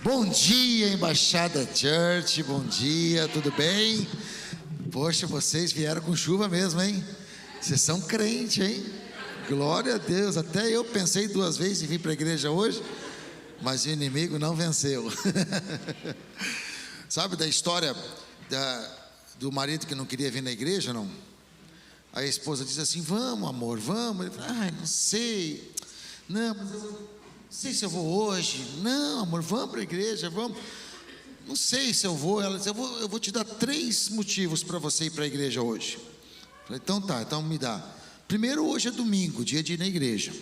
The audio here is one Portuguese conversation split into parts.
Bom dia, Embaixada Church, bom dia, tudo bem? Poxa, vocês vieram com chuva mesmo, hein? Vocês são crentes, hein? Glória a Deus, até eu pensei 2 vezes em vir para a igreja hoje, mas o inimigo não venceu. Sabe da história do marido que não queria vir na igreja, não? A esposa diz assim: vamos, amor, vamos. Ele fala: ai, não sei, não, mas eu não sei se eu vou hoje. Não, amor, vamos para a igreja, vamos. Não sei se eu vou. Ela diz: eu vou te dar 3 motivos para você ir para a igreja hoje. Eu falei: então tá, então me dá. Primeiro, hoje é domingo, dia de ir na igreja.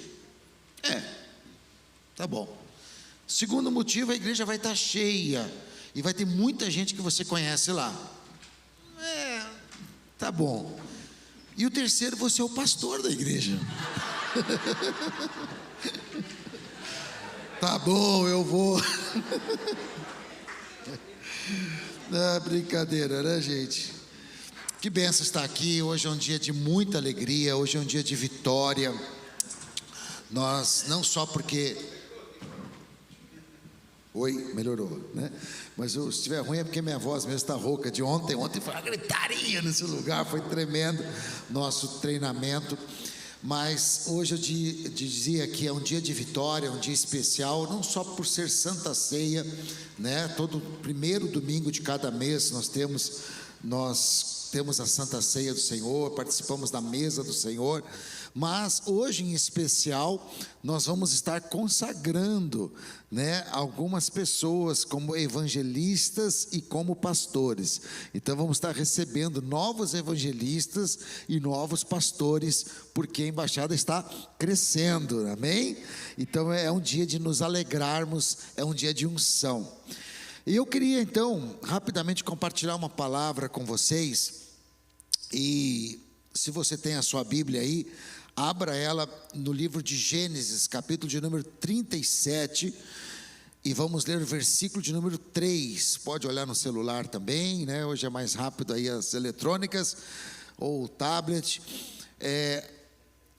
Tá bom. Segundo motivo, a igreja vai estar cheia e vai ter muita gente que você conhece lá. Tá bom. E o terceiro, você é o pastor da igreja. Tá bom, eu vou. Brincadeira, né, gente? Que benção estar aqui. Hoje é um dia de muita alegria, hoje é um dia de vitória. Nós, não só porque... Oi, melhorou, né? Mas se estiver ruim é porque minha voz mesmo está rouca de ontem. Ontem foi uma gritaria nesse lugar, foi tremendo nosso treinamento. Mas hoje eu dizia que é um dia de vitória, um dia especial, não só por ser Santa Ceia, né? Todo primeiro domingo de cada mês nós temos a Santa Ceia do Senhor, participamos da mesa do Senhor, mas hoje em especial nós vamos estar consagrando, né, algumas pessoas como evangelistas e como pastores. Então vamos estar recebendo novos evangelistas e novos pastores, porque a embaixada está crescendo, amém? Então é um dia de nos alegrarmos, é um dia de unção. E eu queria então rapidamente compartilhar uma palavra com vocês. E se você tem a sua Bíblia aí, abra ela no livro de Gênesis, capítulo de número 37, e vamos ler o versículo de número 3. Pode olhar no celular também, né? Hoje é mais rápido aí as eletrônicas, ou o tablet.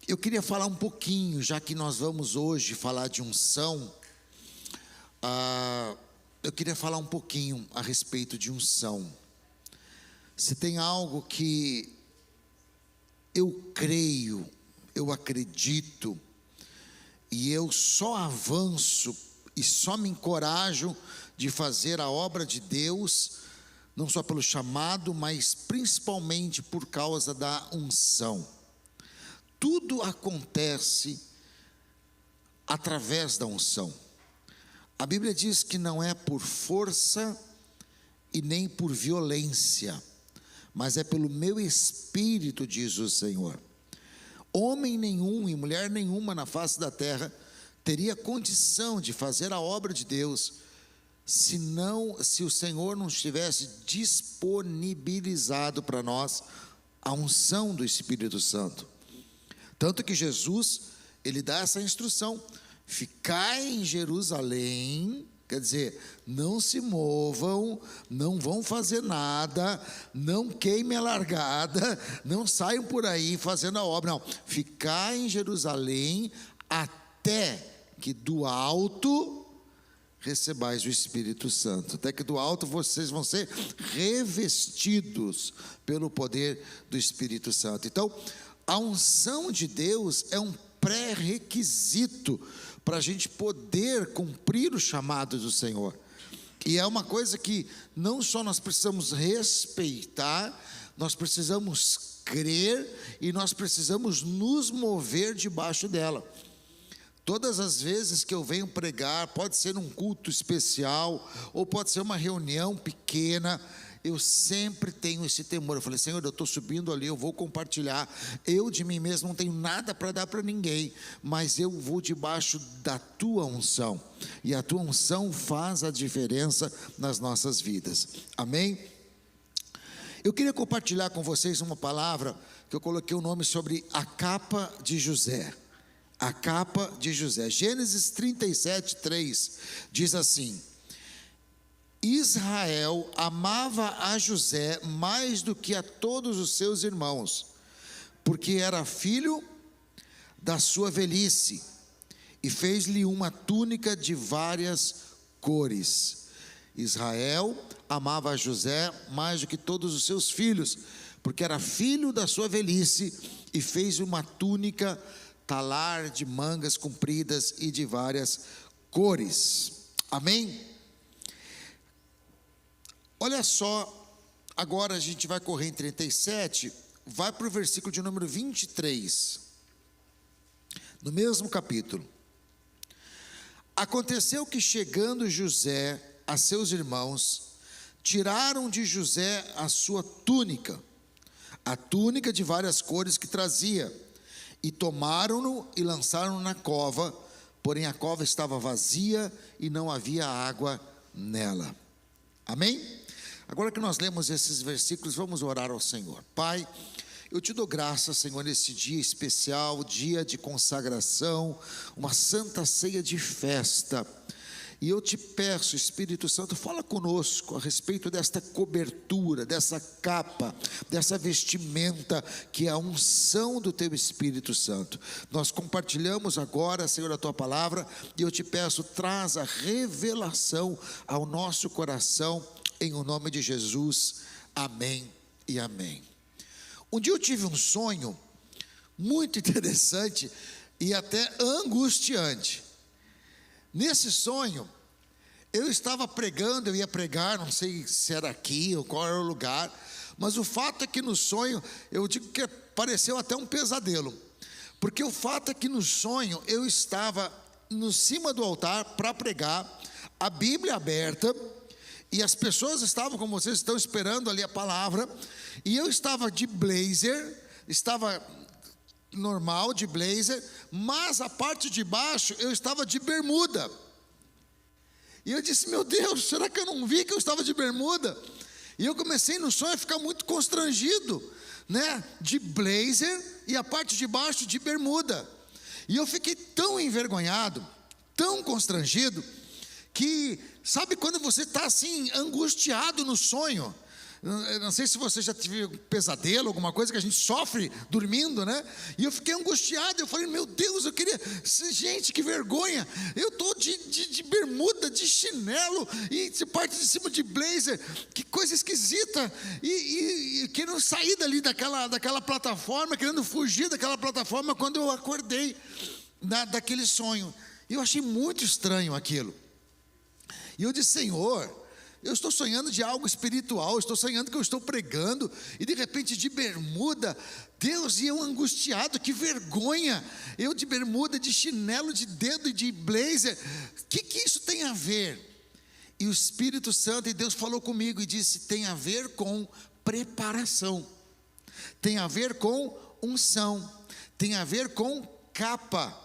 Eu queria falar um pouquinho, já que nós vamos hoje falar de unção, eu queria falar um pouquinho a respeito de unção. Se tem algo que eu creio, eu acredito, e eu só avanço e só me encorajo de fazer a obra de Deus, não só pelo chamado, mas principalmente por causa da unção. Tudo acontece através da unção. A Bíblia diz que não é por força e nem por violência, mas é pelo meu espírito, diz o Senhor. Homem nenhum e mulher nenhuma na face da terra teria condição de fazer a obra de Deus se o Senhor não tivesse disponibilizado para nós a unção do Espírito Santo. Tanto que Jesus, ele dá essa instrução: ficai em Jerusalém. Quer dizer, não se movam, não vão fazer nada, não queimem a largada, não saiam por aí fazendo a obra, não. Ficai em Jerusalém até que do alto recebais o Espírito Santo. Até que do alto vocês vão ser revestidos pelo poder do Espírito Santo. Então, a unção de Deus é um pré-requisito para a gente poder cumprir o chamado do Senhor. E é uma coisa que não só nós precisamos respeitar, nós precisamos crer e nós precisamos nos mover debaixo dela. Todas as vezes que eu venho pregar, pode ser num culto especial, ou pode ser uma reunião pequena, eu sempre tenho esse temor. Eu falei: Senhor, eu estou subindo ali, eu vou compartilhar. Eu de mim mesmo não tenho nada para dar para ninguém, mas eu vou debaixo da tua unção, e a tua unção faz a diferença nas nossas vidas, amém? Eu queria compartilhar com vocês uma palavra que eu coloquei o nome sobre a capa de José. A capa de José. Gênesis 37, 3 diz assim: Israel amava a José mais do que a todos os seus irmãos, porque era filho da sua velhice, e fez-lhe uma túnica de várias cores. Israel amava José mais do que todos os seus filhos, porque era filho da sua velhice, e fez uma túnica talar de mangas compridas e de várias cores. Amém? Olha só, agora a gente vai correr em 37, vai para o versículo de número 23, no mesmo capítulo. Aconteceu que, chegando José a seus irmãos, tiraram de José a sua túnica, a túnica de várias cores que trazia, e tomaram-no e lançaram-no na cova, porém a cova estava vazia e não havia água nela. Amém? Agora que nós lemos esses versículos, vamos orar ao Senhor. Pai, eu te dou graças, Senhor, nesse dia especial, dia de consagração, uma santa ceia de festa. E eu te peço, Espírito Santo, fala conosco a respeito desta cobertura, dessa capa, dessa vestimenta que é a unção do teu Espírito Santo. Nós compartilhamos agora, Senhor, a tua palavra, e eu te peço, traz a revelação ao nosso coração, em o nome de Jesus. Amém e amém. Um dia eu tive um sonho muito interessante e até angustiante. Nesse sonho, eu estava pregando, eu ia pregar, não sei se era aqui ou qual era o lugar, mas o fato é que no sonho, eu digo que pareceu até um pesadelo, porque o fato é que no sonho, eu estava no cima do altar para pregar, a Bíblia aberta, e as pessoas estavam, como vocês estão esperando ali a palavra, e eu estava de blazer, estava normal, de blazer, mas a parte de baixo eu estava de bermuda. E eu disse, meu Deus, será que eu não vi que eu estava de bermuda? E eu comecei no sonho a ficar muito constrangido, né? De blazer e a parte de baixo de bermuda. E eu fiquei tão envergonhado, tão constrangido, que sabe quando você está assim angustiado no sonho? Não sei se você já teve um pesadelo, alguma coisa que a gente sofre dormindo, né? E eu fiquei angustiado, eu falei, meu Deus, eu queria, gente, que vergonha, eu estou de bermuda, de chinelo, e de parte de cima de blazer, que coisa esquisita, e querendo sair dali daquela plataforma, querendo fugir daquela plataforma, quando eu acordei daquele sonho. Eu achei muito estranho aquilo, e eu disse, Senhor, eu estou sonhando de algo espiritual, eu estou sonhando que eu estou pregando, e de repente de bermuda, Deus, e eu angustiado, que vergonha, eu de bermuda, de chinelo, de dedo e de blazer, o que isso tem a ver? E o Espírito Santo e Deus falou comigo e disse, tem a ver com preparação, tem a ver com unção, tem a ver com capa.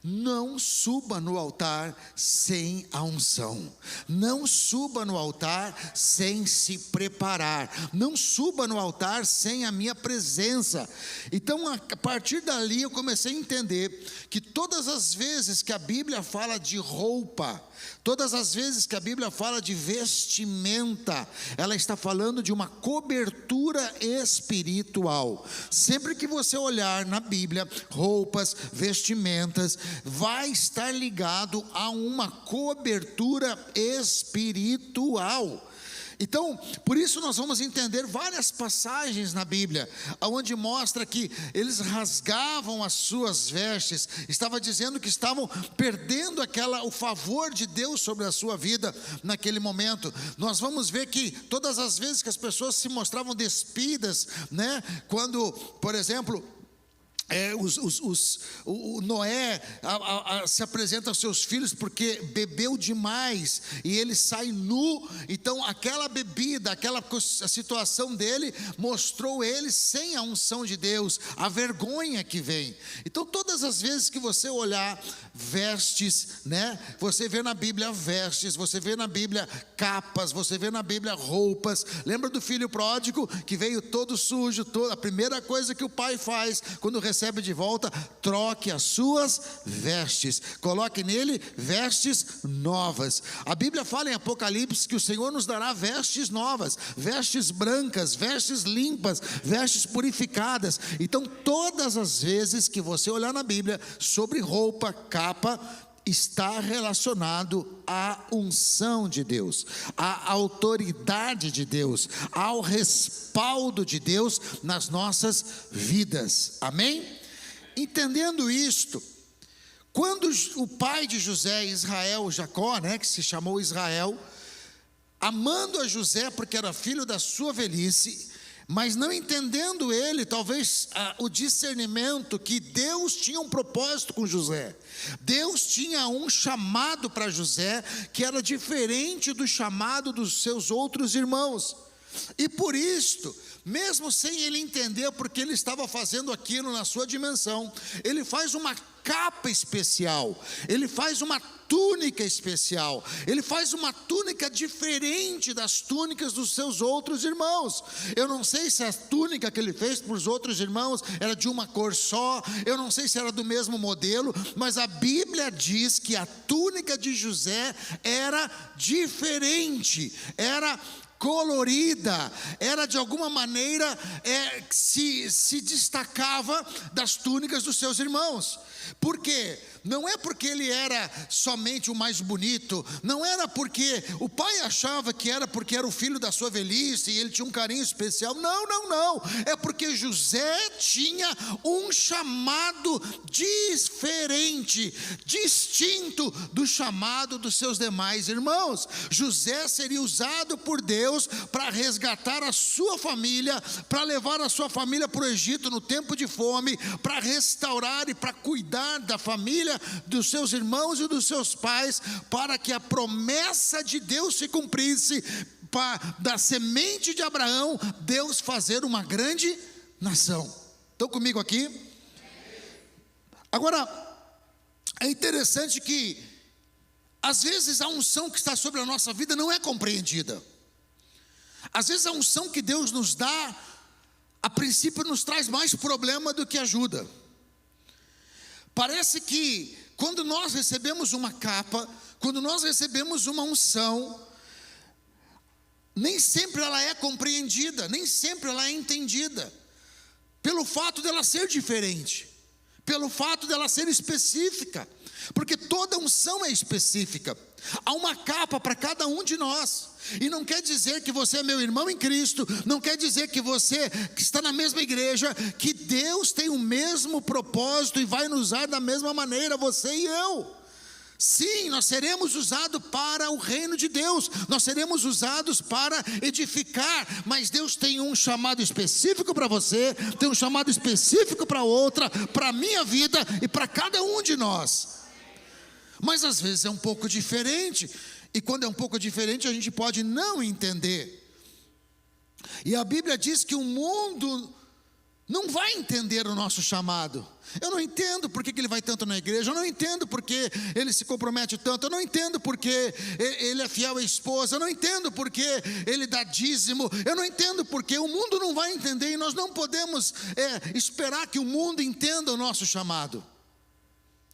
Não suba no altar sem a unção, não suba no altar sem se preparar, não suba no altar sem a minha presença. Então a partir dali eu comecei a entender que todas as vezes que a Bíblia fala de roupa, todas as vezes que a Bíblia fala de vestimenta, ela está falando de uma cobertura espiritual. Sempre que você olhar na Bíblia, roupas, vestimentas, vai estar ligado a uma cobertura espiritual. Então, por isso nós vamos entender várias passagens na Bíblia, onde mostra que eles rasgavam as suas vestes, estava dizendo que estavam perdendo o favor de Deus sobre a sua vida naquele momento. Nós vamos ver que todas as vezes que as pessoas se mostravam despidas, né? Quando, por exemplo, o Noé se apresenta aos seus filhos porque bebeu demais e ele sai nu. Então aquela bebida, a situação dele mostrou ele sem a unção de Deus, a vergonha que vem. Então todas as vezes que você olhar vestes, né? Você vê na Bíblia vestes, você vê na Bíblia capas, você vê na Bíblia roupas. Lembra do filho pródigo que veio todo sujo? A primeira coisa que o pai faz quando recebe de volta, troque as suas vestes, coloque nele vestes novas. A Bíblia fala em Apocalipse que o Senhor nos dará vestes novas, vestes brancas, vestes limpas, vestes purificadas. Então todas as vezes que você olhar na Bíblia sobre roupa, capa, está relacionado à unção de Deus, à autoridade de Deus, ao respaldo de Deus nas nossas vidas, amém? Entendendo isto, quando o pai de José, Israel, Jacó, que se chamou Israel, amando a José porque era filho da sua velhice, mas não entendendo ele, talvez o discernimento que Deus tinha um propósito com José. Deus tinha um chamado para José que era diferente do chamado dos seus outros irmãos. E por isto, mesmo sem ele entender porque ele estava fazendo aquilo na sua dimensão, ele faz uma capa especial, ele faz uma túnica especial, ele faz uma túnica diferente das túnicas dos seus outros irmãos. Eu não sei se a túnica que ele fez para os outros irmãos era de uma cor só, eu não sei se era do mesmo modelo, mas a Bíblia diz que a túnica de José era diferente, era colorida, era de alguma maneira se destacava das túnicas dos seus irmãos. Por quê? Não é porque ele era somente o mais bonito, não era porque o pai achava que era porque era o filho da sua velhice e ele tinha um carinho especial. Não, é porque José tinha um chamado diferente, distinto do chamado dos seus demais irmãos. José seria usado por Deus para resgatar a sua família, para levar a sua família para o Egito no tempo de fome, para restaurar e para cuidar da família dos seus irmãos e dos seus pais, para que a promessa de Deus se cumprisse, da semente de Abraão, Deus fazer uma grande nação. Estão comigo aqui? Agora, é interessante que às vezes a unção que está sobre a nossa vida não é compreendida. Às vezes a unção que Deus nos dá, a princípio nos traz mais problema do que ajuda. Parece que quando nós recebemos uma capa, quando nós recebemos uma unção, nem sempre ela é compreendida, nem sempre ela é entendida, pelo fato dela ser diferente, pelo fato dela ser específica, porque toda unção é específica. Há uma capa para cada um de nós, e não quer dizer que você é meu irmão em Cristo, não quer dizer que você que está na mesma igreja, que Deus tem o mesmo propósito e vai nos usar da mesma maneira, você e eu. Sim, nós seremos usados para o reino de Deus, nós seremos usados para edificar, mas Deus tem um chamado específico para você, tem um chamado específico para outra, para a minha vida e para cada um de nós. Mas às vezes é um pouco diferente, e quando é um pouco diferente a gente pode não entender. E a Bíblia diz que o mundo não vai entender o nosso chamado. Eu não entendo porque que ele vai tanto na igreja, eu não entendo porque ele se compromete tanto, eu não entendo porque ele é fiel à esposa, eu não entendo porque ele dá dízimo, eu não entendo porque o mundo não vai entender, e nós não podemos esperar que o mundo entenda o nosso chamado.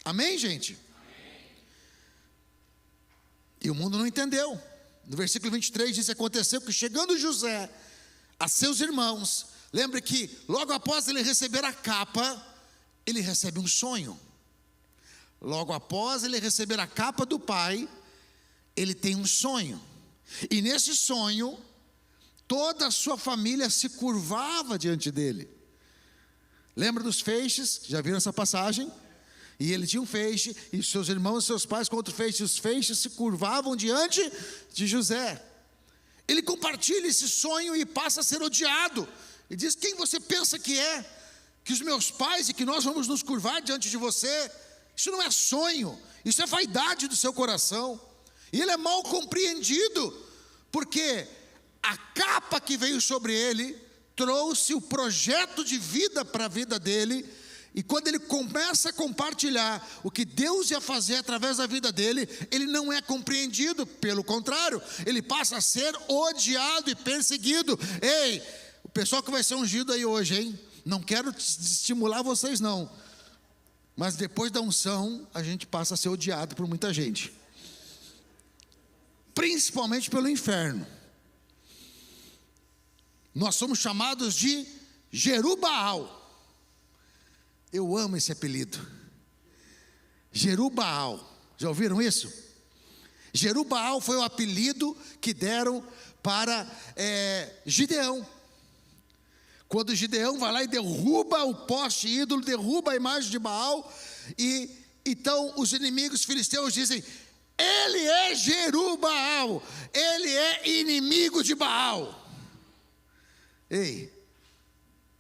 Amém, gente? E o mundo não entendeu. No versículo 23 diz: aconteceu que chegando José a seus irmãos, lembre que logo após ele receber a capa, ele recebe um sonho. Logo após ele receber a capa do pai, ele tem um sonho. E nesse sonho, toda a sua família se curvava diante dele. Lembra dos feixes? Já viram essa passagem? E ele tinha um feixe, e seus irmãos e seus pais com outro feixe, e os feixes se curvavam diante de José. Ele compartilha esse sonho e passa a ser odiado. E diz: quem você pensa que é? Que os meus pais e que nós vamos nos curvar diante de você? Isso não é sonho, isso é vaidade do seu coração. E ele é mal compreendido, porque a capa que veio sobre ele trouxe o projeto de vida para a vida dele. E quando ele começa a compartilhar o que Deus ia fazer através da vida dele, ele não é compreendido, pelo contrário, ele passa a ser odiado e perseguido. Ei, o pessoal que vai ser ungido aí hoje, hein? Não quero estimular vocês não, mas depois da unção, a gente passa a ser odiado por muita gente, principalmente pelo inferno. Nós somos chamados de Jerubaal. Eu amo esse apelido, Jerubaal. Já ouviram isso? Jerubaal foi o apelido que deram para Gideão. Quando Gideão vai lá e derruba o poste ídolo, derruba a imagem de Baal, e então os inimigos filisteus dizem: ele é Jerubaal, ele é inimigo de Baal. Ei,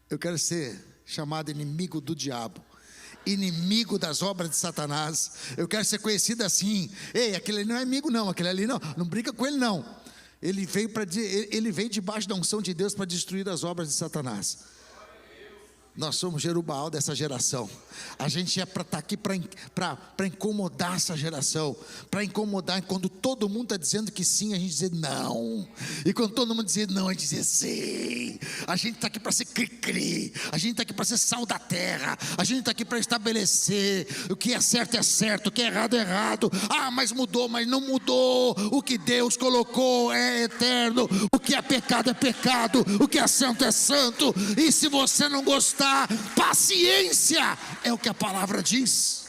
eu quero ser chamado inimigo do diabo, inimigo das obras de Satanás. Eu quero ser conhecido assim. Ei, aquele ali não é amigo não, aquele ali não briga com ele não. Ele veio debaixo da unção de Deus para destruir as obras de Satanás. Nós somos Jerubaal dessa geração. A gente é para estar aqui para incomodar essa geração, para incomodar. Quando todo mundo está dizendo que sim, a gente dizer não, e quando todo mundo dizer não, a gente dizer sim. A gente está aqui para ser cri-cri, a gente está aqui para ser sal da terra, a gente está aqui para estabelecer o que é certo, o que é errado. Mas mudou, mas não mudou. O que Deus colocou é eterno, o que é pecado, o que é santo, e se você não gostar, paciência é o que a palavra diz.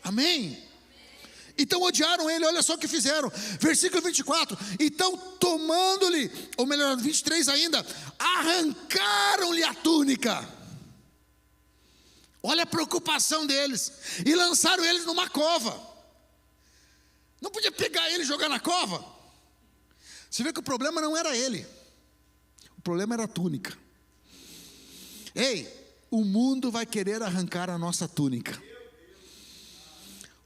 Amém? Então odiaram ele, olha só o que fizeram. Versículo 24: então tomando-lhe, ou melhor, 23 ainda, arrancaram-lhe a túnica. Olha a preocupação deles. E lançaram eles numa cova. Não podia pegar ele e jogar na cova? Você vê que o problema não era ele, o problema era a túnica. Ei, o mundo vai querer arrancar a nossa túnica.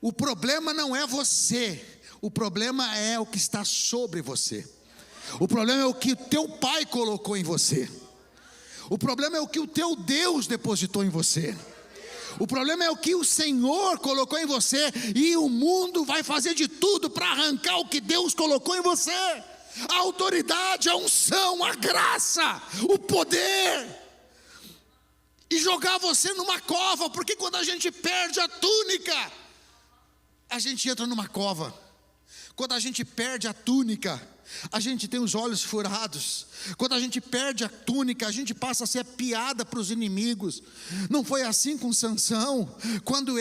O problema não é você, o problema é o que está sobre você. O problema é o que o teu pai colocou em você. O problema é o que o teu Deus depositou em você. O problema é o que o Senhor colocou em você. E o mundo vai fazer de tudo para arrancar o que Deus colocou em você. A autoridade, a unção, a graça, o poder. E jogar você numa cova, porque quando a gente perde a túnica, a gente entra numa cova. Quando a gente perde a túnica, a gente tem os olhos furados. Quando a gente perde a túnica, a gente passa a ser piada para os inimigos. Não foi assim com Sansão. Quando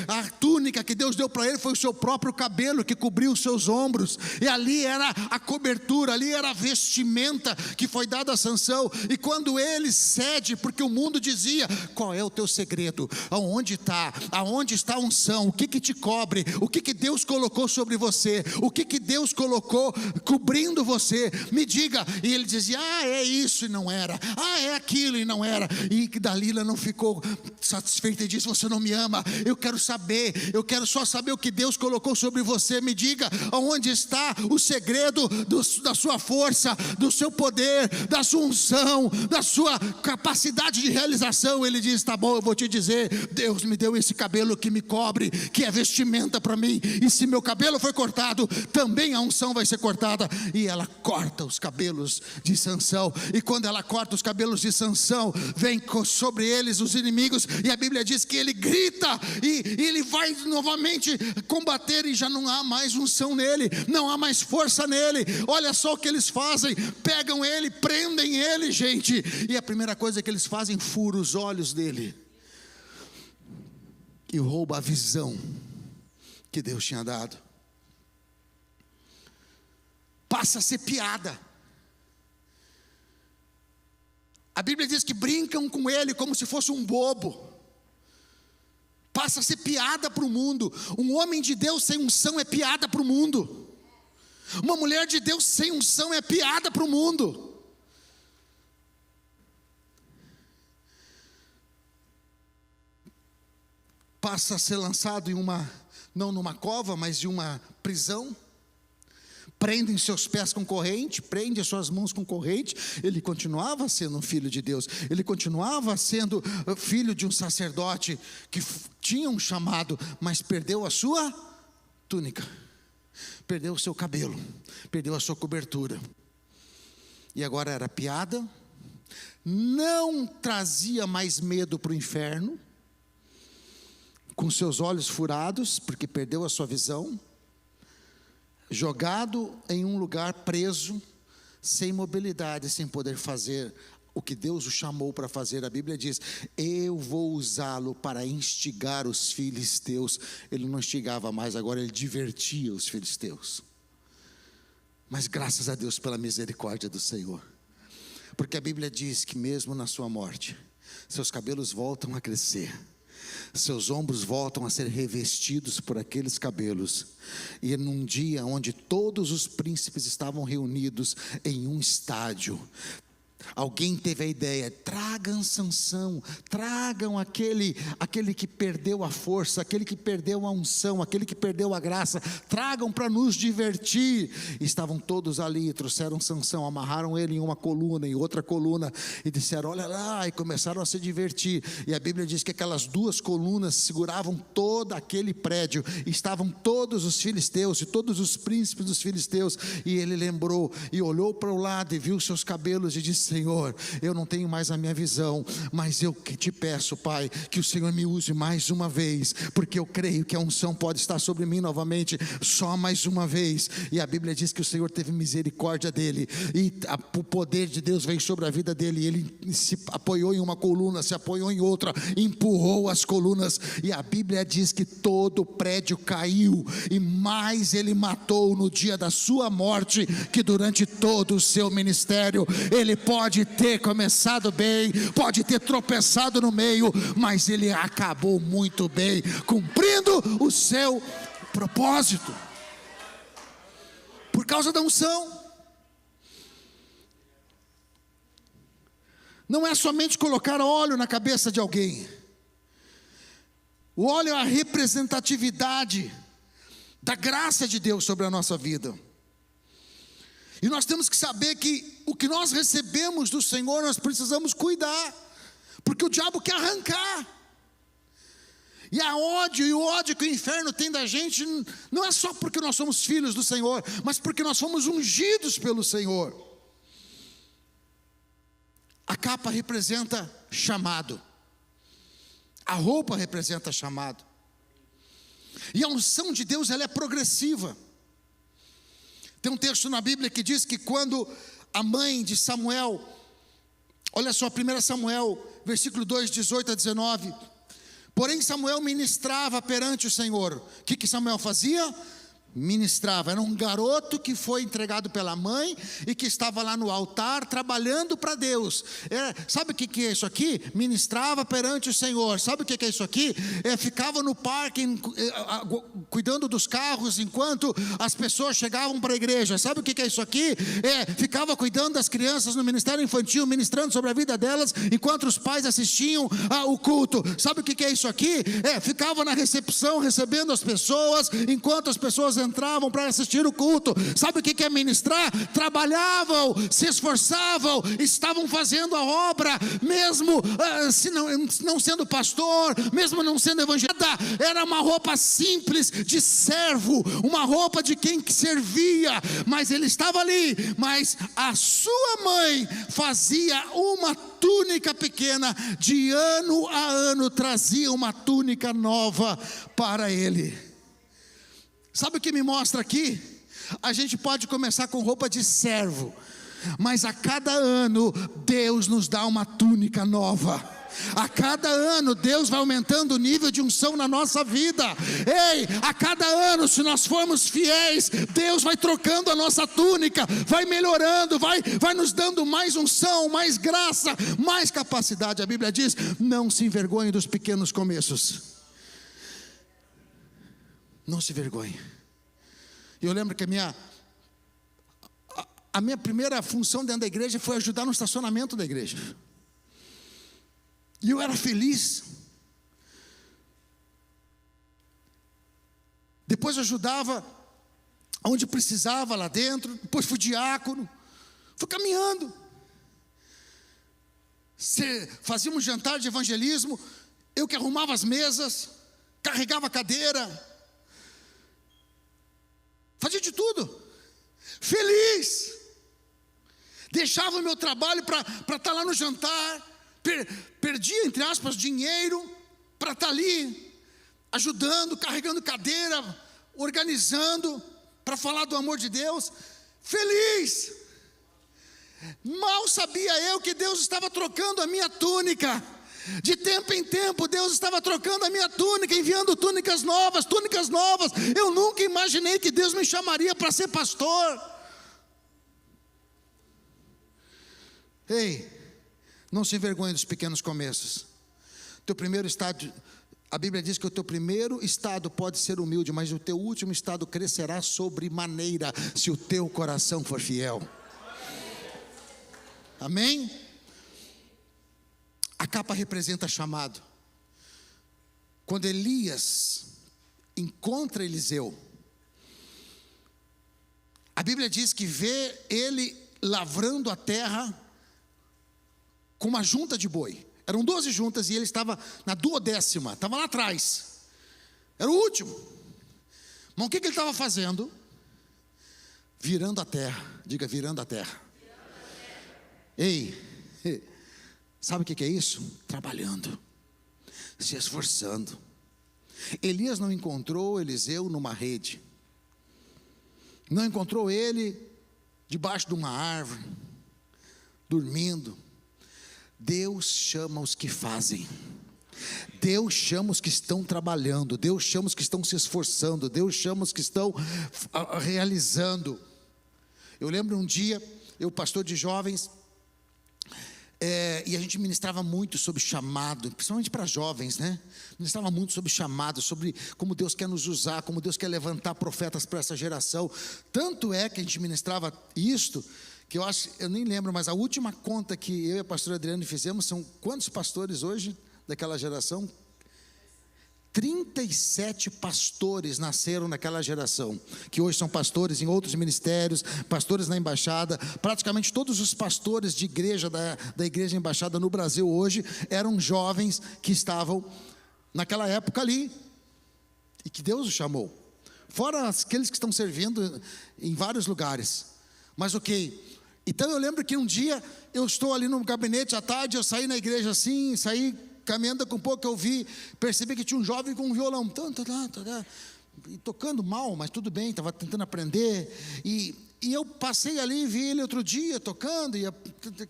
a túnica que Deus deu para ele foi o seu próprio cabelo que cobriu os seus ombros, e ali era a cobertura, ali era a vestimenta que foi dada a Sansão. E quando ele cede, porque o mundo dizia: qual é o teu segredo? Aonde está a unção? O que te cobre? O que Deus colocou sobre você? O que Deus colocou cobrindo você? Me diga. E ele dizia: é isso e não era, é aquilo e não era. E Dalila não ficou satisfeita e disse: você não me ama, eu quero só saber o que Deus colocou sobre você. Me diga, aonde está o segredo da sua força, do seu poder, da sua unção, da sua capacidade de realização? Ele diz: tá bom, eu vou te dizer, Deus me deu esse cabelo que me cobre, que é vestimenta para mim, e se meu cabelo foi cortado, também a unção vai ser cortada. E ela corta os cabelos de Sansão, e quando ela corta os cabelos de Sansão, vem sobre eles os inimigos, e a Bíblia diz que ele grita, e ele vai novamente combater, e já não há mais unção nele, não há mais força nele. Olha só o que eles fazem: pegam ele, prendem ele, gente, e a primeira coisa que eles fazem, furam os olhos dele, e rouba a visão que Deus tinha dado. Passa a ser piada. A Bíblia diz que brincam com ele como se fosse um bobo. Passa a ser piada para o mundo. Um homem de Deus sem unção é piada para o mundo. Uma mulher de Deus sem unção é piada para o mundo. Passa a ser lançado não numa cova, mas em uma prisão. Prendem seus pés com corrente, prende as suas mãos com corrente. Ele continuava sendo um filho de Deus, ele continuava sendo filho de um sacerdote que tinha um chamado, mas perdeu a sua túnica, perdeu o seu cabelo, perdeu a sua cobertura, e agora era piada. Não trazia mais medo para o inferno, com seus olhos furados, porque perdeu a sua visão, jogado em um lugar preso, sem mobilidade, sem poder fazer o que Deus o chamou para fazer. A Bíblia diz: eu vou usá-lo para instigar os filisteus. Ele não instigava mais, agora ele divertia os filisteus. Mas graças a Deus pela misericórdia do Senhor, porque a Bíblia diz que mesmo na sua morte, seus cabelos voltam a crescer, seus ombros voltam a ser revestidos por aqueles cabelos. E num dia onde todos os príncipes estavam reunidos em um estádio, alguém teve a ideia: tragam Sansão, tragam aquele que perdeu a força, aquele que perdeu a unção, aquele que perdeu a graça, tragam para nos divertir. E estavam todos ali, trouxeram Sansão, amarraram ele em uma coluna, em outra coluna, e disseram: olha lá, e começaram a se divertir. E a Bíblia diz que aquelas duas colunas seguravam todo aquele prédio, e estavam todos os filisteus, e todos os príncipes dos filisteus. E ele lembrou, e olhou para o lado, e viu seus cabelos, e disse: Senhor, eu não tenho mais a minha visão, mas eu que te peço, Pai, que o Senhor me use mais uma vez, porque eu creio que a unção pode estar sobre mim novamente, só mais uma vez. E a Bíblia diz que o Senhor teve misericórdia dele, e o poder de Deus veio sobre a vida dele. Ele se apoiou em uma coluna, se apoiou em outra, empurrou as colunas, e a Bíblia diz que todo o prédio caiu, e mais ele matou no dia da sua morte, que durante todo o seu ministério. Ele pode ter começado bem, pode ter tropeçado no meio, mas ele acabou muito bem, cumprindo o seu propósito, por causa da unção. Não é somente colocar óleo na cabeça de alguém. O óleo é a representatividade da graça de Deus sobre a nossa vida. E nós temos que saber que o que nós recebemos do Senhor, nós precisamos cuidar, porque o diabo quer arrancar. E o ódio que o inferno tem da gente, não é só porque nós somos filhos do Senhor, mas porque nós fomos ungidos pelo Senhor. A capa representa chamado, a roupa representa chamado, e a unção de Deus, ela é progressiva. Tem um texto na Bíblia que diz que quando a mãe de Samuel, olha só, 1 Samuel, versículo 2, 18 a 19. Porém Samuel ministrava perante o Senhor. O que Samuel fazia? Ministrava. Era um garoto que foi entregado pela mãe e que estava lá no altar trabalhando para Deus. Sabe o que é isso aqui? Ministrava perante o Senhor. Sabe o que é isso aqui? Ficava no parque cuidando dos carros enquanto as pessoas chegavam para a igreja. Sabe o que é isso aqui? Ficava cuidando das crianças no ministério infantil, ministrando sobre a vida delas enquanto os pais assistiam o culto. Sabe o que é isso aqui? Ficava na recepção recebendo as pessoas enquanto as pessoas entravam para assistir o culto. Sabe o que é ministrar? Trabalhavam, se esforçavam, estavam fazendo a obra, mesmo se não sendo pastor, mesmo não sendo evangelista. Era uma roupa simples de servo, uma roupa de quem servia, mas ele estava ali. Mas a sua mãe fazia uma túnica pequena, de ano a ano trazia uma túnica nova para ele. Sabe o que me mostra aqui? A gente pode começar com roupa de servo, mas a cada ano Deus nos dá uma túnica nova. A cada ano Deus vai aumentando o nível de unção na nossa vida. A cada ano, se nós formos fiéis, Deus vai trocando a nossa túnica, vai melhorando, vai nos dando mais unção, mais graça, mais capacidade. A Bíblia diz: não se envergonhe dos pequenos começos. Não se vergonhe. Eu lembro que a minha primeira função dentro da igreja foi ajudar no estacionamento da igreja. E eu era feliz. Depois eu ajudava onde precisava lá dentro. Depois fui diácono. Fui caminhando. Fazíamos jantar de evangelismo. Eu que arrumava as mesas, carregava a cadeira, fazia de tudo, feliz. Deixava o meu trabalho para estar lá no jantar, perdia, entre aspas, dinheiro para estar ali, ajudando, carregando cadeira, organizando, para falar do amor de Deus, feliz. Mal sabia eu que Deus estava trocando a minha túnica. De tempo em tempo Deus estava trocando a minha túnica, enviando túnicas novas, túnicas novas. Eu nunca imaginei que Deus me chamaria para ser pastor. Ei, não se envergonhe dos pequenos começos. Teu primeiro estado, a Bíblia diz que o teu primeiro estado pode ser humilde, mas o teu último estado crescerá sobremaneira, se o teu coração for fiel. Amém? A capa representa chamado. Quando Elias encontra Eliseu, a Bíblia diz que vê ele lavrando a terra com uma junta de boi. Eram 12 juntas e ele estava na 12ª, estava lá atrás. Era o último. Mas o que ele estava fazendo? Virando a terra. Diga, virando a terra. Ei, sabe o que é isso? Trabalhando, se esforçando. Elias não encontrou Eliseu numa rede. Não encontrou ele debaixo de uma árvore, dormindo. Deus chama os que fazem. Deus chama os que estão trabalhando. Deus chama os que estão se esforçando. Deus chama os que estão realizando. Eu lembro um dia, eu pastor de jovens, e a gente ministrava muito sobre chamado, principalmente para jovens, né? Ministrava muito sobre chamado, sobre como Deus quer nos usar, como Deus quer levantar profetas para essa geração. Tanto é que a gente ministrava isto, que eu nem lembro, mas a última conta que eu e a pastora Adriane fizemos, são quantos pastores hoje daquela geração? 37 pastores nasceram naquela geração, que hoje são pastores em outros ministérios, pastores na embaixada. Praticamente todos os pastores de igreja, da igreja embaixada no Brasil hoje, eram jovens que estavam naquela época ali, e que Deus os chamou, fora aqueles que estão servindo em vários lugares. Mas então eu lembro que um dia, eu estou ali no gabinete à tarde, eu saí na igreja assim, saí caminhando com um pouco, percebi que tinha um jovem com um violão, e tocando mal, mas tudo bem, estava tentando aprender, e eu passei ali, vi ele outro dia tocando, e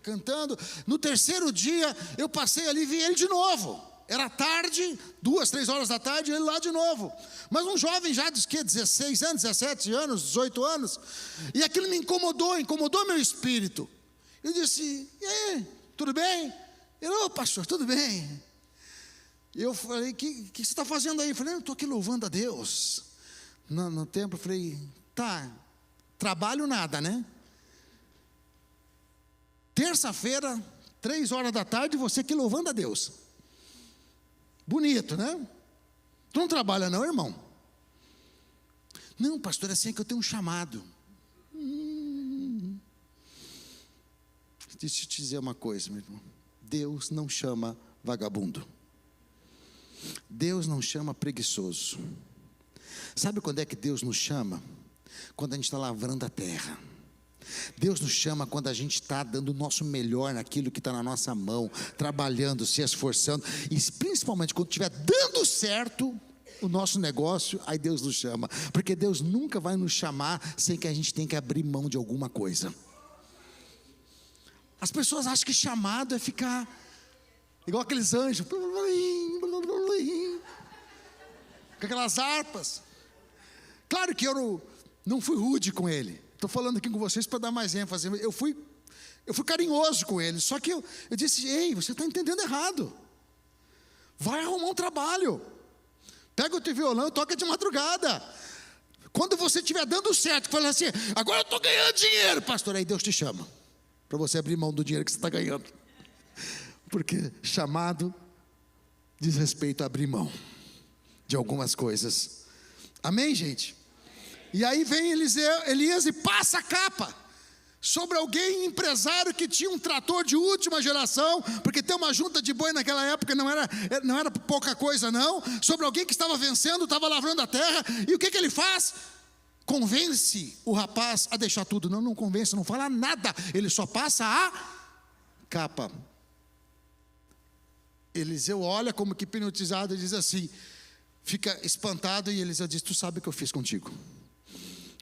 cantando. No terceiro dia, eu passei ali e vi ele de novo. Era tarde, 2, 3 horas da tarde, ele lá de novo. Mas um jovem já de 16 anos, 17 anos, 18 anos, e aquilo me incomodou meu espírito. Eu disse: e aí, tudo bem? Ele: ô pastor, tudo bem. Eu falei: que você está fazendo aí? Eu falei: eu estou aqui louvando a Deus no templo. Eu falei: tá, trabalho nada, né? Terça-feira, 3 horas da tarde, você aqui louvando a Deus. Bonito, né? Tu não trabalha não, irmão? Não, pastor, é assim que eu tenho um chamado. Deixa eu te dizer uma coisa, meu irmão. Deus não chama vagabundo. Deus não chama preguiçoso. Sabe quando é que Deus nos chama? Quando a gente está lavrando a terra. Deus nos chama quando a gente está dando o nosso melhor naquilo que está na nossa mão, trabalhando, se esforçando, e principalmente quando estiver dando certo o nosso negócio, aí Deus nos chama, porque Deus nunca vai nos chamar sem que a gente tenha que abrir mão de alguma coisa. As pessoas acham que chamado é ficar igual aqueles anjos, com aquelas harpas. Claro que eu não fui rude com ele. Estou falando aqui com vocês para dar mais ênfase. Eu fui carinhoso com ele. Só que eu disse: ei, você está entendendo errado. Vai arrumar um trabalho. Pega o teu violão e toca de madrugada. Quando você estiver dando certo, fala assim: agora eu estou ganhando dinheiro, pastor. Aí Deus te chama para você abrir mão do dinheiro que você está ganhando. Porque chamado diz respeito a abrir mão de algumas coisas. Amém, gente? E aí vem Elias e passa a capa sobre alguém empresário que tinha um trator de última geração, porque ter uma junta de boi naquela época não era pouca coisa não. Sobre alguém que estava vencendo, estava lavrando a terra. E o que ele faz? Convence o rapaz a deixar tudo. Não convence, não fala nada, ele só passa a capa. Eliseu olha como que hipnotizado e diz assim, fica espantado, e Eliseu diz: tu sabe o que eu fiz contigo?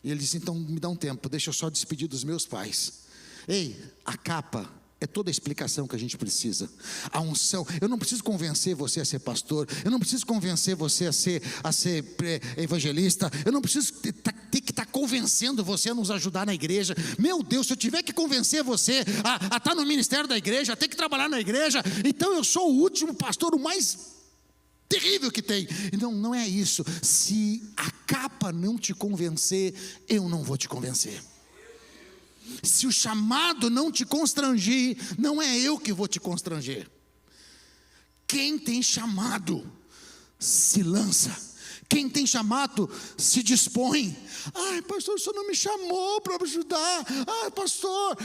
E ele disse: então me dá um tempo, deixa eu só despedir dos meus pais. Ei, a capa é toda a explicação que a gente precisa. A unção, eu não preciso convencer você a ser pastor, eu não preciso convencer você a ser evangelista, eu não preciso ter que estar convencendo você a nos ajudar na igreja. Meu Deus, se eu tiver que convencer você a estar no ministério da igreja, a ter que trabalhar na igreja, então eu sou o último pastor, o mais terrível que tem. Então não é isso. Se a capa não te convencer, eu não vou te convencer. Se o chamado não te constrangir, não é eu que vou te constranger. Quem tem chamado, se lança. Quem tem chamado, se dispõe. Ai, pastor, o senhor não me chamou para ajudar. Ai, pastor,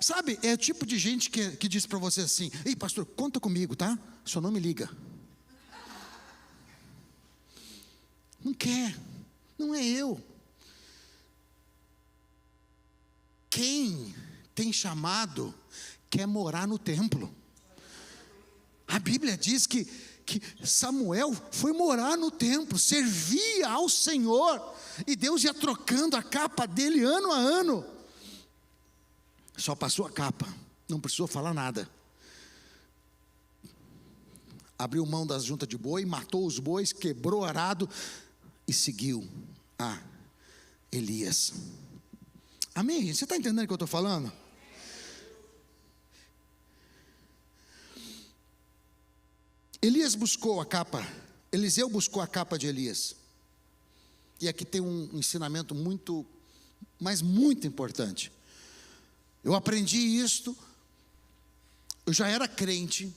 sabe, é o tipo de gente que diz para você assim: ei, pastor, conta comigo, tá? O senhor não me liga. Não quer, não é eu. Quem tem chamado quer morar no templo. A Bíblia diz que Samuel foi morar no templo, servia ao Senhor, e Deus ia trocando a capa dele ano a ano. Só passou a capa, não precisou falar nada. Abriu mão das juntas de boi, matou os bois, quebrou o arado e seguiu a Elias. Amém? Você está entendendo o que eu estou falando? Elias buscou a capa, Eliseu buscou a capa de Elias. E aqui tem um ensinamento muito, mas muito importante. Eu aprendi isto, eu já era crente,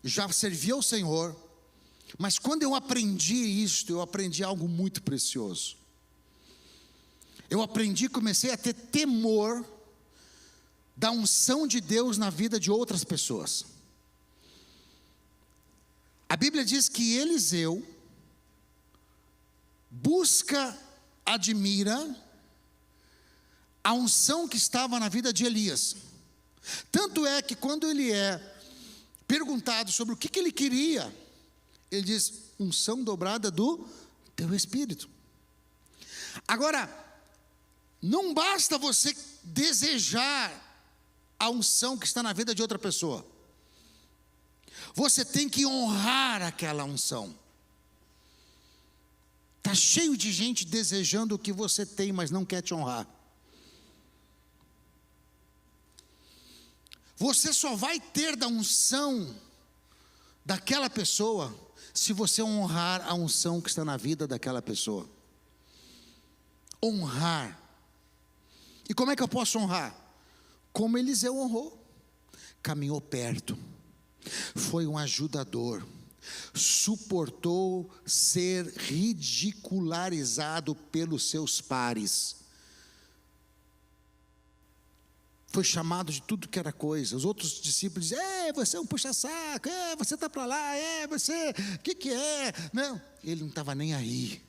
já servia ao Senhor, mas quando eu aprendi isto, eu aprendi algo muito precioso. Eu aprendi, comecei a ter temor da unção de Deus na vida de outras pessoas. A Bíblia diz que Eliseu busca, admira a unção que estava na vida de Elias. Tanto é que quando ele é perguntado sobre o que ele queria, ele diz: unção dobrada do teu espírito. Agora, não basta você desejar a unção que está na vida de outra pessoa. Você tem que honrar aquela unção. Está cheio de gente desejando o que você tem, mas não quer te honrar. Você só vai ter da unção daquela pessoa se você honrar a unção que está na vida daquela pessoa. Honrar. E como é que eu posso honrar? Como Eliseu honrou. Caminhou perto, foi um ajudador, suportou ser ridicularizado pelos seus pares, foi chamado de tudo que era coisa. Os outros discípulos diziam: você é um puxa-saco, você está para lá, você, o que é? Não, ele não estava nem aí.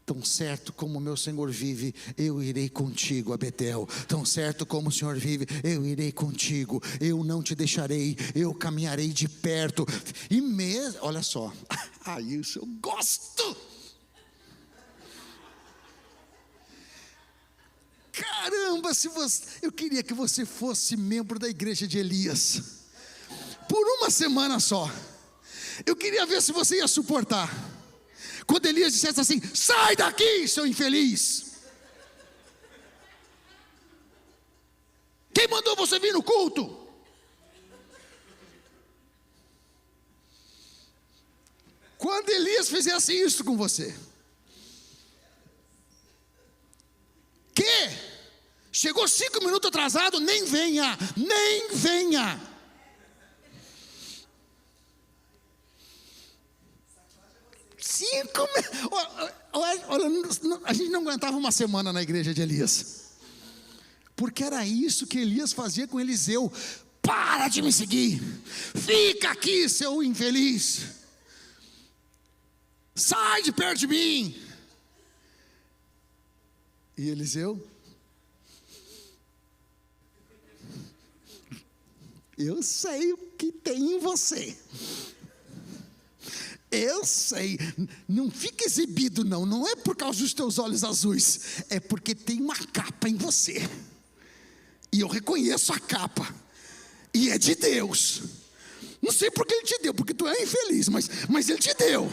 Tão certo como o meu Senhor vive, eu irei contigo a Betel. Tão certo como o Senhor vive, eu irei contigo. Eu não te deixarei, eu caminharei de perto. E mesmo, olha só, isso eu gosto. Caramba, eu queria que você fosse membro da igreja de Elias, por uma semana só. Eu queria ver se você ia suportar. Quando Elias dissesse assim: sai daqui, seu infeliz. Quem mandou você vir no culto? Quando Elias fizesse isso com você, que chegou 5 minutos atrasado, nem venha, nem venha. Olha, a gente não aguentava uma semana na igreja de Elias, porque era isso que Elias fazia com Eliseu: para de me seguir, fica aqui, seu infeliz, sai de perto de mim. E Eliseu: eu sei o que tem em você. Eu sei, não fica exibido não é por causa dos teus olhos azuis, é porque tem uma capa em você. e eu reconheço a capa, e é de Deus. Não sei porque Ele te deu, porque tu é infeliz, mas Ele te deu.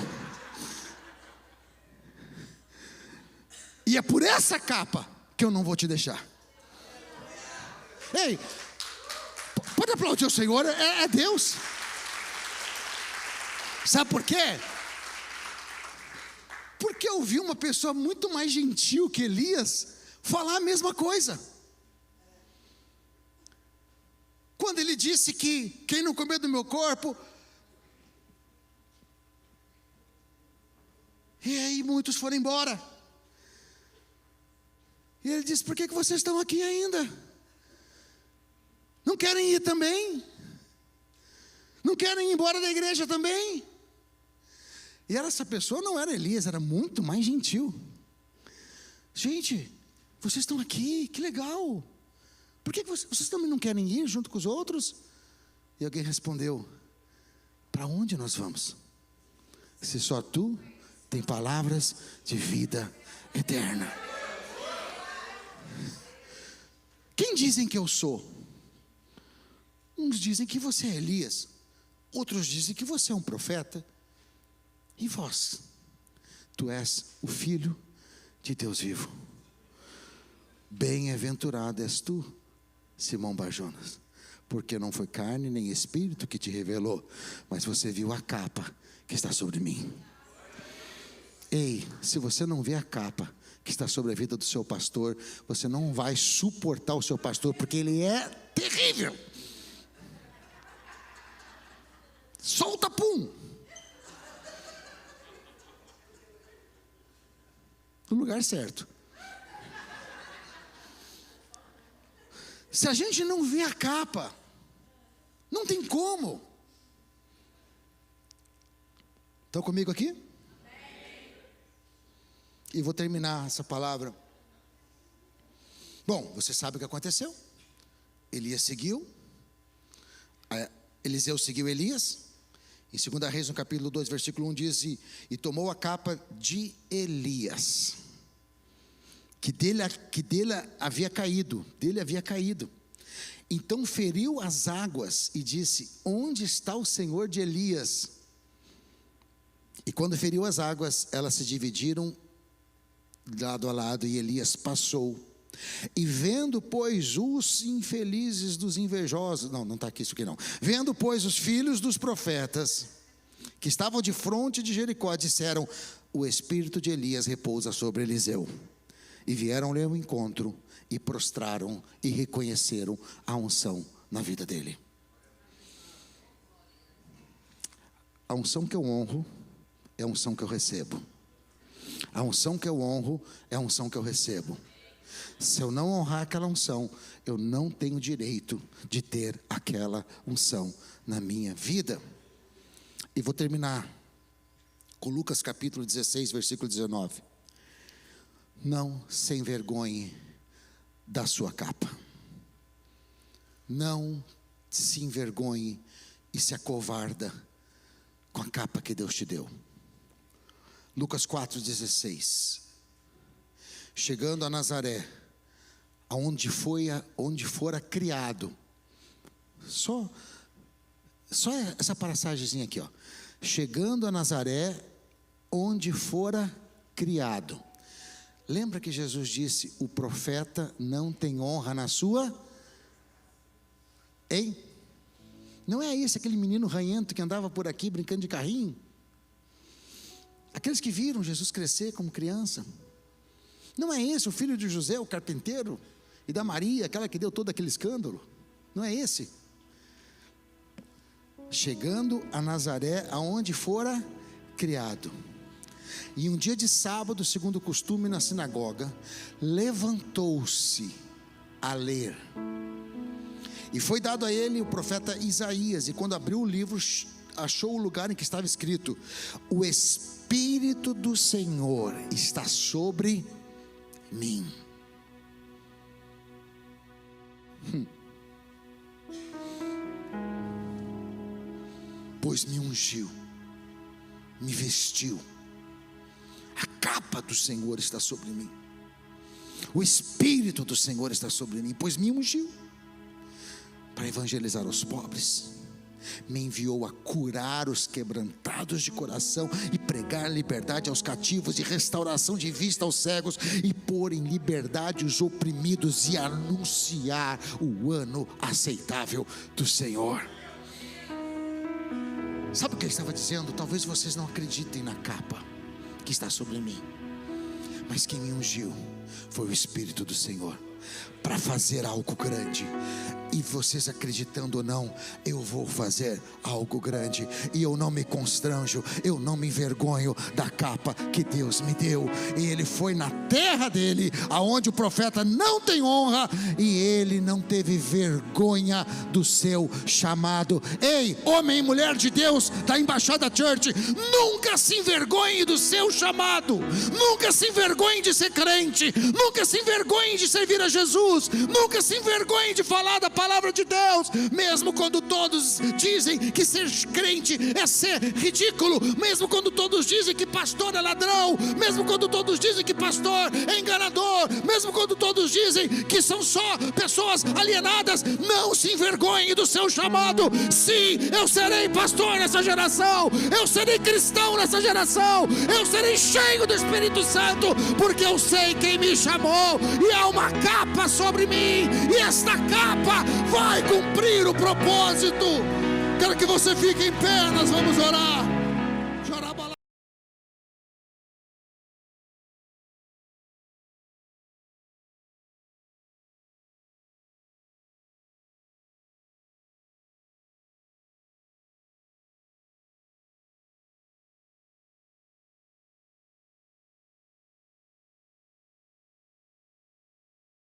E é por essa capa que eu não vou te deixar. Ei, pode aplaudir o Senhor, é Deus. Sabe por quê? Porque eu vi uma pessoa muito mais gentil que Elias falar a mesma coisa. Quando ele disse que quem não comer do meu corpo, e aí muitos foram embora. E ele disse: por que vocês estão aqui ainda? Não querem ir também? Não querem ir embora da igreja também? E essa pessoa não era Elias, era muito mais gentil. Gente, vocês estão aqui, que legal. Por que vocês também não querem ir junto com os outros? E alguém respondeu: para onde nós vamos? Se só tu tem palavras de vida eterna. Quem dizem que eu sou? Uns dizem que você é Elias, outros dizem que você é um profeta. E vós? Tu és o Filho de Deus vivo. Bem-aventurado és tu, Simão Bar-Jonas, porque não foi carne nem espírito que te revelou, mas você viu a capa que está sobre mim. Ei, se você não vê a capa que está sobre a vida do seu pastor, você não vai suportar o seu pastor, porque ele é terrível. Solta, pum! No lugar certo. Se a gente não vê a capa, não tem como. Estão comigo aqui? E vou terminar essa palavra. Bom, você sabe o que aconteceu? Elias seguiu, Eliseu seguiu Elias. Em 2 Reis, no capítulo 2, versículo 1 diz: e tomou a capa de Elias, que dele havia caído. Então feriu as águas e disse: onde está o Senhor de Elias? E quando feriu as águas, elas se dividiram lado a lado, e Elias passou. E vendo, pois, os infelizes dos invejosos, não está aqui isso aqui não. Vendo, pois, os filhos dos profetas que estavam de fronte de Jericó, disseram: o espírito de Elias repousa sobre Eliseu. E vieram-lhe ao encontro, e prostraram, e reconheceram a unção na vida dele. A unção que eu honro é a unção que eu recebo. A unção que eu honro é a unção que eu recebo. Se eu não honrar aquela unção, eu não tenho direito de ter aquela unção na minha vida. E vou terminar com Lucas capítulo 16, versículo 19. Não se envergonhe da sua capa. Não se envergonhe e se acovarda com a capa que Deus te deu. Lucas 4,16. Chegando a Nazaré, onde fora criado. Só essa passagemzinha aqui, ó. Chegando a Nazaré, onde fora criado. Lembra que Jesus disse: o profeta não tem honra na sua? Hein? Não é esse aquele menino ranhento que andava por aqui brincando de carrinho? Aqueles que viram Jesus crescer como criança. Não é esse o filho de José, o carpinteiro, e da Maria, aquela que deu todo aquele escândalo? Não é esse? Chegando a Nazaré, aonde fora criado. E um dia de sábado, segundo o costume na sinagoga, levantou-se a ler. E foi dado a ele o profeta Isaías. E quando abriu o livro, achou o lugar em que estava escrito: o Espírito do Senhor está sobre mim. Pois me ungiu, me vestiu. A capa do Senhor está sobre mim. O Espírito do Senhor está sobre mim, pois me ungiu. para evangelizar os pobres, me enviou a curar os quebrantados de coração e pregar liberdade aos cativos e restauração de vista aos cegos e pôr em liberdade os oprimidos e anunciar o ano aceitável do Senhor. Sabe o que ele estava dizendo? Talvez vocês não acreditem na capa que está sobre mim, mas quem me ungiu foi o Espírito do Senhor para fazer algo grande. E vocês acreditando ou não, eu vou fazer algo grande. E eu não me constranjo, eu não me envergonho da capa que Deus me deu. E ele foi na terra dele, aonde o profeta não tem honra, e ele não teve vergonha do seu chamado. Ei, homem e mulher de Deus da Embaixada Church, nunca se envergonhe do seu chamado, nunca se envergonhe de ser crente, nunca se envergonhe de servir a Jesus, nunca se envergonhe de falar da palavra de Deus, mesmo quando todos dizem que ser crente é ser ridículo, mesmo quando todos dizem que pastor é ladrão, mesmo quando todos dizem que pastor é enganador, mesmo quando todos dizem que são só pessoas alienadas. Não se envergonhe do seu chamado. Sim, eu serei pastor nessa geração, eu serei cristão nessa geração, eu serei cheio do Espírito Santo, porque eu sei quem me chamou, e há uma capa sobre mim, e esta capa vai cumprir o propósito. Quero que você fique em pé, nós vamos orar.